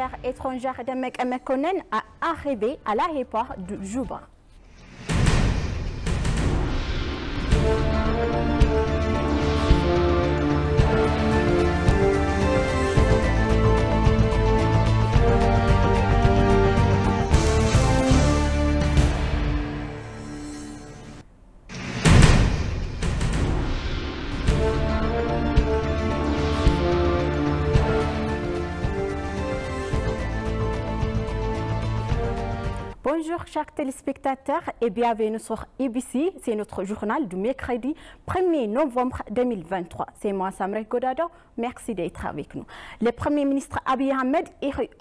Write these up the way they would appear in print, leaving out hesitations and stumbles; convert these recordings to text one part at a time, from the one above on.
Affaires étrangères de Mekonnen a arrivé à l'aéroport de Juba. Bonjour chers téléspectateurs et bienvenue sur IBC, c'est notre journal du mercredi 1er novembre 2023. C'est moi Samrek Godado, merci d'être avec nous. Le Premier ministre Abiy Ahmed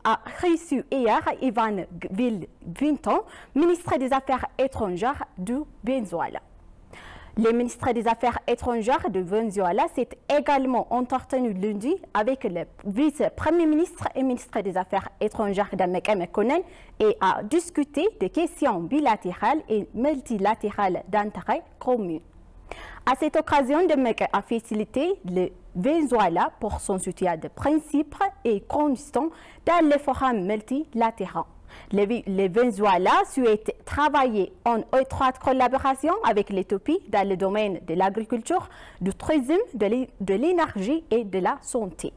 a reçu hier Ivan Vinton, ministre des Affaires étrangères du Venezuela. Le ministre des Affaires étrangères de Venezuela s'est également entretenu lundi avec le vice-premier ministre et ministre des Affaires étrangères de Mekonnen et a discuté des questions bilatérales et multilatérales d'intérêt commun. À cette occasion, de Mekonnen a félicité le Venezuela pour son soutien de principe et constant dans les forums multilatéraux. Le Venezuela souhaite travailler en étroite collaboration avec l'Éthiopie dans le domaine de l'agriculture, du tourisme, de l'énergie et de la santé.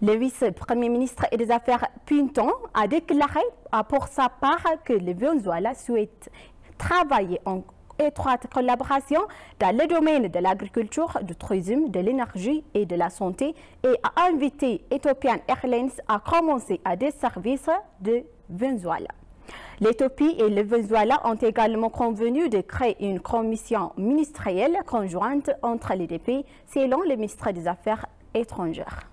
Le vice-premier ministre des Affaires Pinton a déclaré pour sa part que le Venezuela souhaite travailler en étroite collaboration dans le domaine de l'agriculture, du tourisme, de l'énergie et de la santé et a invité Ethiopian Airlines à commencer à des services de Venezuela. L'Éthiopie et le Venezuela ont également convenu de créer une commission ministérielle conjointe entre les deux pays, selon le ministre des Affaires étrangères.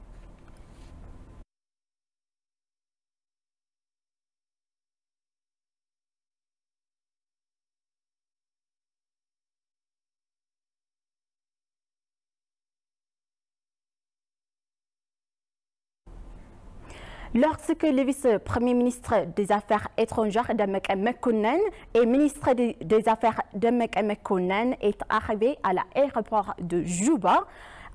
Lorsque le vice-premier ministre des Affaires étrangères de Mekonnen et ministre des Affaires de Mekonnen est arrivé à l'aéroport de Juba,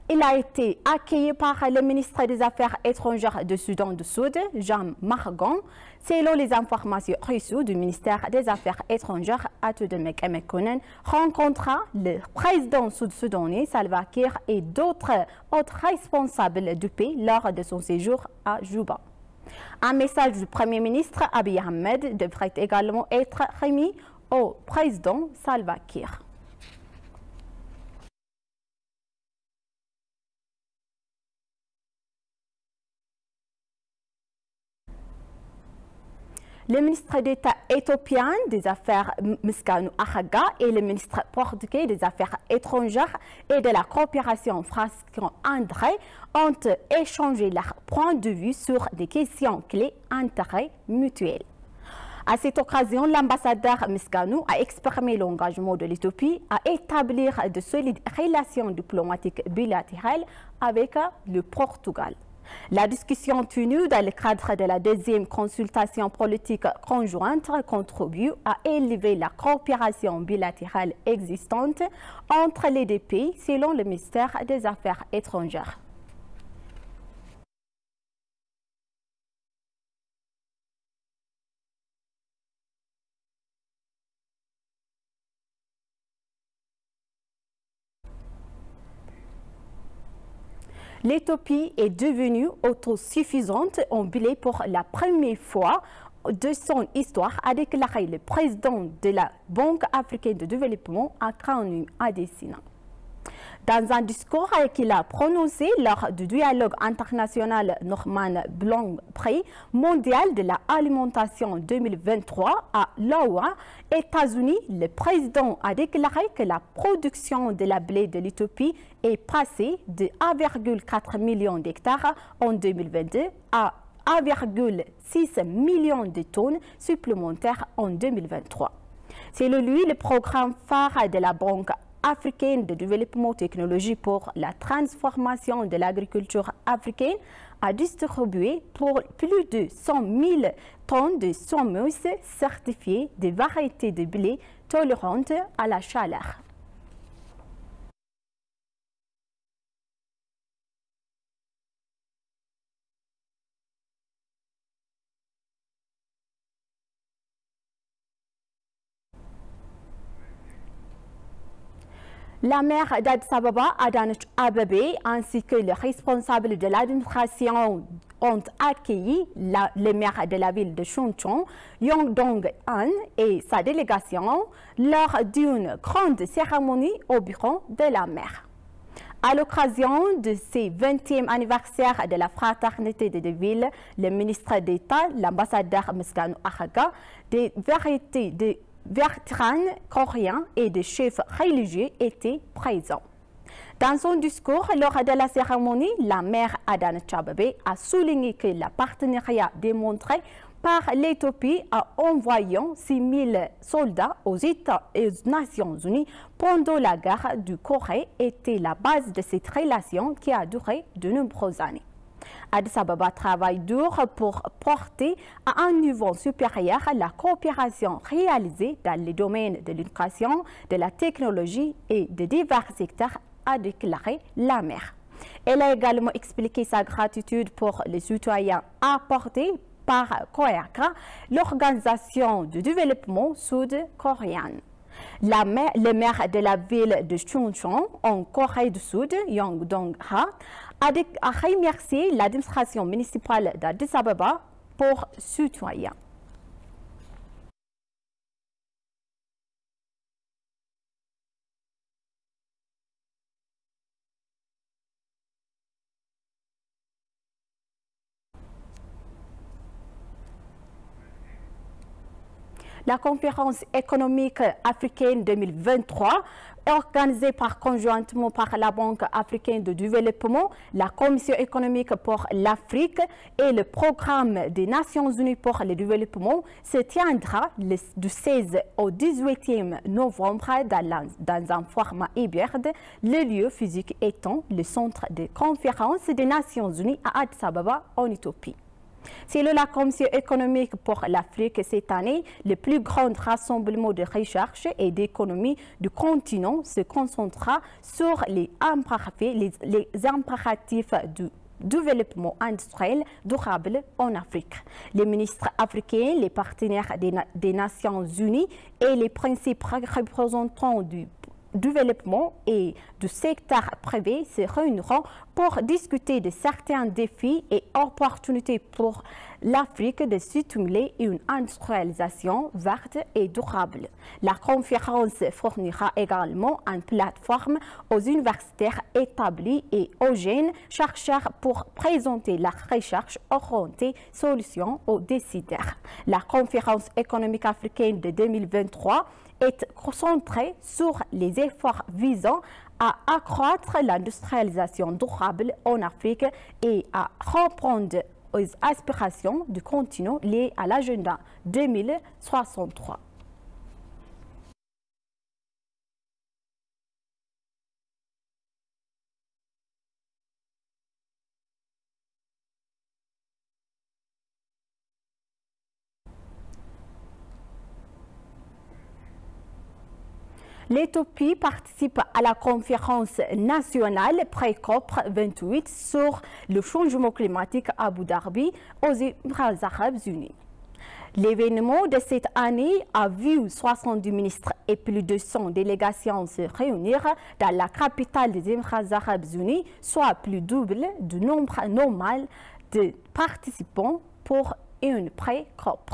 il a été accueilli par le ministre des Affaires étrangères du Soudan du Sud, Jean Margon. Selon les informations reçues du ministère des Affaires étrangères, Atou de Mekonnen rencontra le président sud-soudanais Salva Kiir et d'autres autres responsables du pays lors de son séjour à Juba. Un message du Premier ministre Abiy Ahmed devrait également être remis au président Salva Kiir. Le ministre d'État éthiopien des Affaires Mesqalou Ahaga et le ministre portugais des Affaires étrangères et de la coopération François André ont échangé leur point de vue sur des questions clés d'intérêt mutuel. À cette occasion, l'ambassadeur Mesqalou a exprimé l'engagement de l'Éthiopie à établir de solides relations diplomatiques bilatérales avec le Portugal. La discussion tenue dans le cadre de la deuxième consultation politique conjointe contribue à élever la coopération bilatérale existante entre les deux pays selon le ministère des Affaires étrangères. L'Éthiopie est devenue autosuffisante en blé pour la première fois de son histoire, a déclaré le président de la Banque africaine de développement à Kanu Adesina. Dans un discours qu'il a prononcé lors du dialogue international Norman Blanc Prix mondial de l'alimentation 2023 à l'Ottawa, États-Unis, le président a déclaré que la production de la blé de l'Éthiopie est passée de 1,4 million d'hectares en 2022 à 1,6 million de tonnes supplémentaires en 2023. Selon lui, le programme phare de la Banque africaine de développement technologique pour la transformation de l'agriculture africaine a distribué pour plus de 100 000 tonnes de semences certifiées de variétés de blé tolérantes à la chaleur. La maire d'Addis Ababa, Adanech Abebe, ainsi que les responsables de l'administration ont accueilli le maire de la ville de Chungcheong, Yong Dong-an, et sa délégation lors d'une grande cérémonie au bureau de la maire. À l'occasion de ce 20e anniversaire de la fraternité des deux villes, le ministre d'État, l'ambassadeur Mesgano Ahaga, des vétérans coréens et des chefs religieux étaient présents. Dans son discours lors de la cérémonie, la maire Adanech Abebe a souligné que le partenariat démontré par l'Éthiopie en envoyant 6 000 soldats aux Nations Unies pendant la guerre du Corée était la base de cette relation qui a duré de nombreuses années. Addis Ababa travaille dur pour porter à un niveau supérieur la coopération réalisée dans les domaines de l'éducation, de la technologie et de divers secteurs, a déclaré la maire. Elle a également expliqué sa gratitude pour les soutiens apportés par KOEACA, l'organisation de développement sud-coréenne. Le maire de la ville de Chungcheong, en Corée du Sud, Yong Dong-ha, a remercié l'administration municipale d'Addis Ababa pour ce soutien. La conférence économique africaine 2023, organisée conjointement par la Banque africaine de développement, la Commission économique pour l'Afrique et le Programme des Nations unies pour le développement, se tiendra du 16 au 18 novembre dans un format hybride, le lieu physique étant le centre de conférence des Nations unies à Addis Ababa en Éthiopie. Selon la Commission économique pour l'Afrique, cette année, le plus grand rassemblement de recherche et d'économie du continent se concentrera sur les impératifs du développement industriel durable en Afrique. Les ministres africains, les partenaires des Nations Unies et les principaux représentants du développement et du secteur privé se réuniront pour discuter de certains défis et opportunités pour l'Afrique de stimuler une industrialisation verte et durable. La conférence fournira également une plateforme aux universitaires établis et aux jeunes chercheurs pour présenter la recherche orientée solutions aux décideurs. La conférence économique africaine de 2023 est concentrée sur les efforts visant à accroître l'industrialisation durable en Afrique et à répondre aux aspirations du continent liées à l'agenda 2063. L'Éthiopie participe à la conférence nationale pré-COP 28 sur le changement climatique à Abu Dhabi aux Émirats arabes unis. L'événement de cette année a vu 70 ministres et plus de 100 délégations se réunir dans la capitale des Émirats arabes unis, soit plus double du nombre normal de participants pour une pré-COP.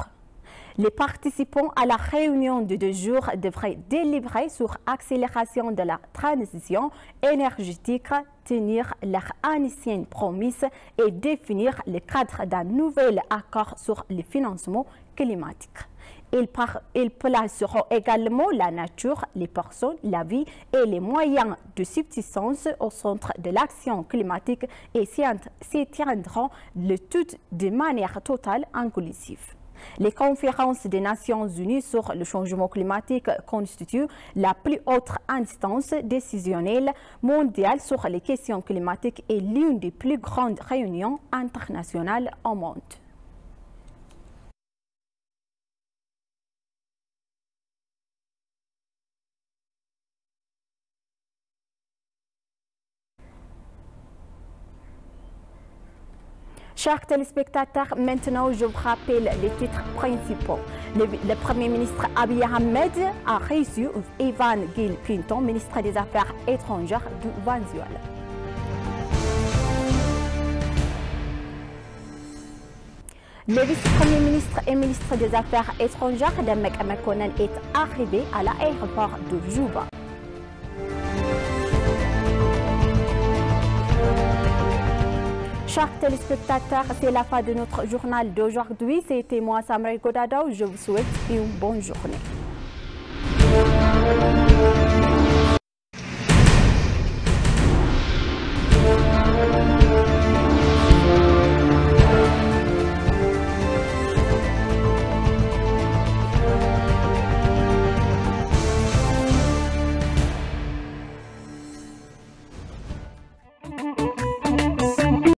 Les participants à la réunion de 2 jours devraient délibérer sur l'accélération de la transition énergétique, tenir leurs anciennes promesses et définir le cadre d'un nouvel accord sur le financement climatique. Ils placeront également la nature, les personnes, la vie et les moyens de subsistance au centre de l'action climatique et s'y tiendront le tout de manière totale inclusive. Les conférences des Nations Unies sur le changement climatique constituent la plus haute instance décisionnelle mondiale sur les questions climatiques et l'une des plus grandes réunions internationales au monde. Chers téléspectateurs, maintenant je vous rappelle les titres principaux. Le Premier ministre Abiy Ahmed a reçu Evan Gil Pinton, ministre des Affaires étrangères du Venezuela. Le vice-premier ministre et ministre des Affaires étrangères, Demek Mekonnen, est arrivé à l'aéroport de Juba. Chers téléspectateurs, c'est la fin de notre journal d'aujourd'hui. C'était moi, Samray Godadao. Je vous souhaite une bonne journée.